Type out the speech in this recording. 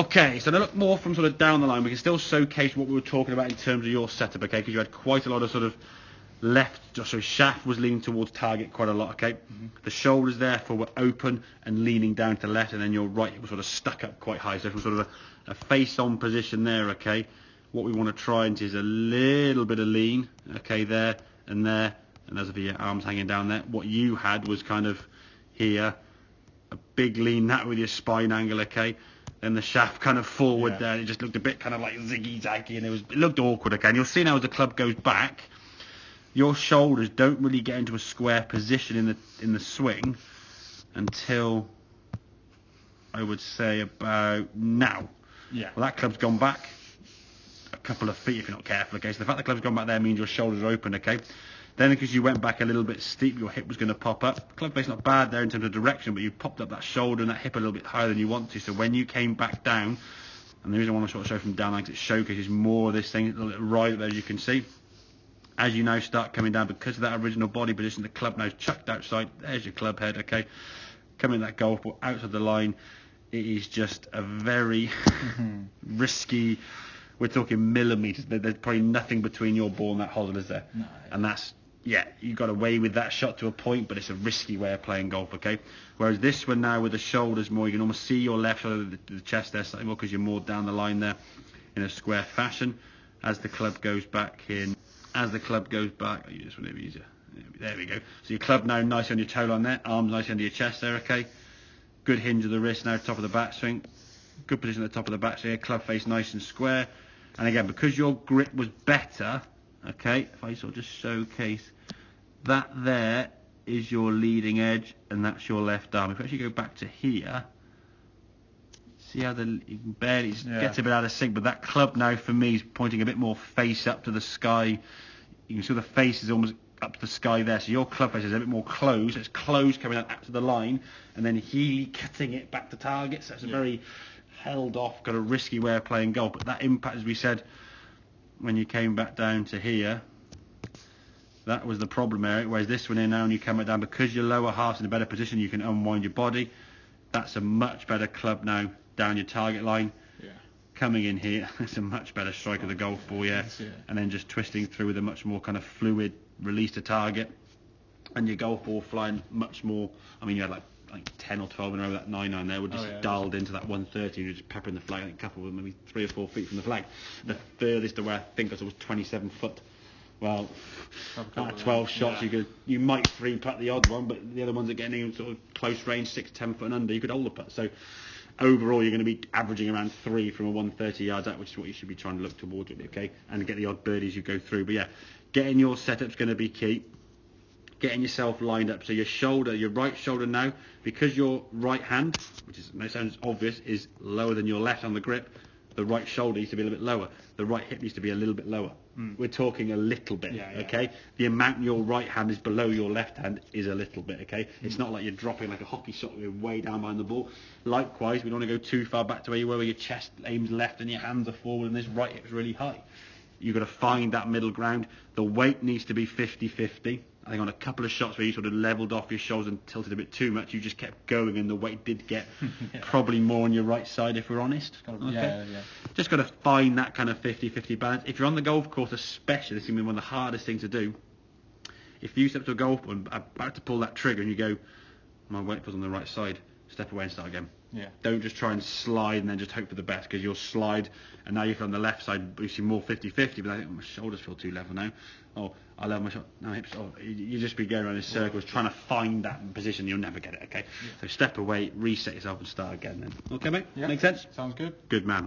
Okay, so now look more from sort of down the line. We can still showcase what we were talking about in terms of your setup, okay? Because you had quite a lot of sort of shaft was leaning towards target quite a lot, okay? The shoulders therefore were open and leaning down to the left, and then your right hip was sort of stuck up quite high. So from sort of a face-on position there, okay? What we want to try and is a little bit of lean, okay, there, and as of your arms hanging down there. What you had was kind of here, a big lean that with your spine angle, okay? Then the shaft kind of forward there, it just looked a bit kind of like ziggy-zaggy, and it looked awkward, okay? And you'll see now as the club goes back, your shoulders don't really get into a square position in the swing until, I would say, about now. Yeah. Well, that club's gone back a couple of feet if you're not careful, okay? So the fact the club's gone back there means your shoulders are open, okay? Then because you went back a little bit steep, your hip was going to pop up. Club face not bad there in terms of direction, but you popped up that shoulder and that hip a little bit higher than you want to. So when you came back down, and the reason I want to sort of show from down like it showcases more of this thing, a little right there as you can see. As you now start coming down, because of that original body position, the club now is chucked outside. There's your club head, okay? Coming that golf ball out of the line. It is just a very risky, we're talking millimetres. There's probably nothing between your ball and that hole, is there? No. And that's, yeah, you got away with that shot to a point, but it's a risky way of playing golf, okay? Whereas this one now with the shoulders more, you can almost see your left shoulder, the chest there slightly more because you're more down the line there in a square fashion. As the club goes back in, oh, you just want to be easier. There we go. So your club now nice on your toe line there, arms nice under your chest there, okay? Good hinge of the wrist now, top of the backswing. Good position at the top of the backswing, club face nice and square. And again, because your grip was better, okay, if I sort of just showcase, that there is your leading edge, and that's your left arm. If we actually go back to here, see how you can barely gets a bit out of sync, but that club now for me is pointing a bit more face up to the sky. You can see the face is almost up to the sky there, so your club face is a bit more closed. It's closed coming out to the line, and then he cutting it back to target. So it's a very held off, got a risky way of playing golf. But that impact, as we said, when you came back down to here, that was the problem area. Whereas this one here now, when you come back down, because your lower half's in a better position, you can unwind your body. That's a much better club now down your target line. Coming in here, it's a much better strike of the golf ball, and then just twisting through with a much more kind of fluid release to target, and your golf ball flying much more. I mean, you had like 10 or 12 in a row, that 9-9 there, would just dialed into that 130, and you're just peppering the flag. I think a couple of maybe 3 or 4 feet from the flag. The furthest away I think was 27 foot. Well, 12 shots, you might 3-putt the odd one, but the other ones are getting in sort of close range, 6-10 foot and under, you could hold the putt. So overall, you're going to be averaging around 3 from a 130 yards out, which is what you should be trying to look towards, really, okay? And get the odd birdie as you go through. But yeah, getting your setup's going to be key. Getting yourself lined up. So your right shoulder now, because your right hand, which is, it sounds obvious, is lower than your left on the grip, the right shoulder needs to be a little bit lower. The right hip needs to be a little bit lower. We're talking a little bit, okay? The amount your right hand is below your left hand is a little bit, okay? It's not like you're dropping like a hockey shot, you're way down behind the ball. Likewise, we don't want to go too far back to where you were, where your chest aims left and your hands are forward and this right hip's really high. You've got to find that middle ground. The weight needs to be 50-50. I think on a couple of shots where you sort of levelled off your shoulders and tilted a bit too much, you just kept going and the weight did get probably more on your right side, if we're honest. Just got to find that kind of 50-50 balance. If you're on the golf course especially, this is going to be one of the hardest things to do. If you step to a golf ball and about to pull that trigger and you go, my weight was on the right side, step away and start again. Don't just try and slide and then just hope for the best, because you'll slide and now you're on the left side, you see more 50-50, but I think my shoulders feel too level now. Oh, I love my shot. No, hips. Oh, you just be going around in circles trying to find that position. You'll never get it, okay? So step away, reset yourself and start again then. Okay, mate? Make sense? Sounds good. Good man.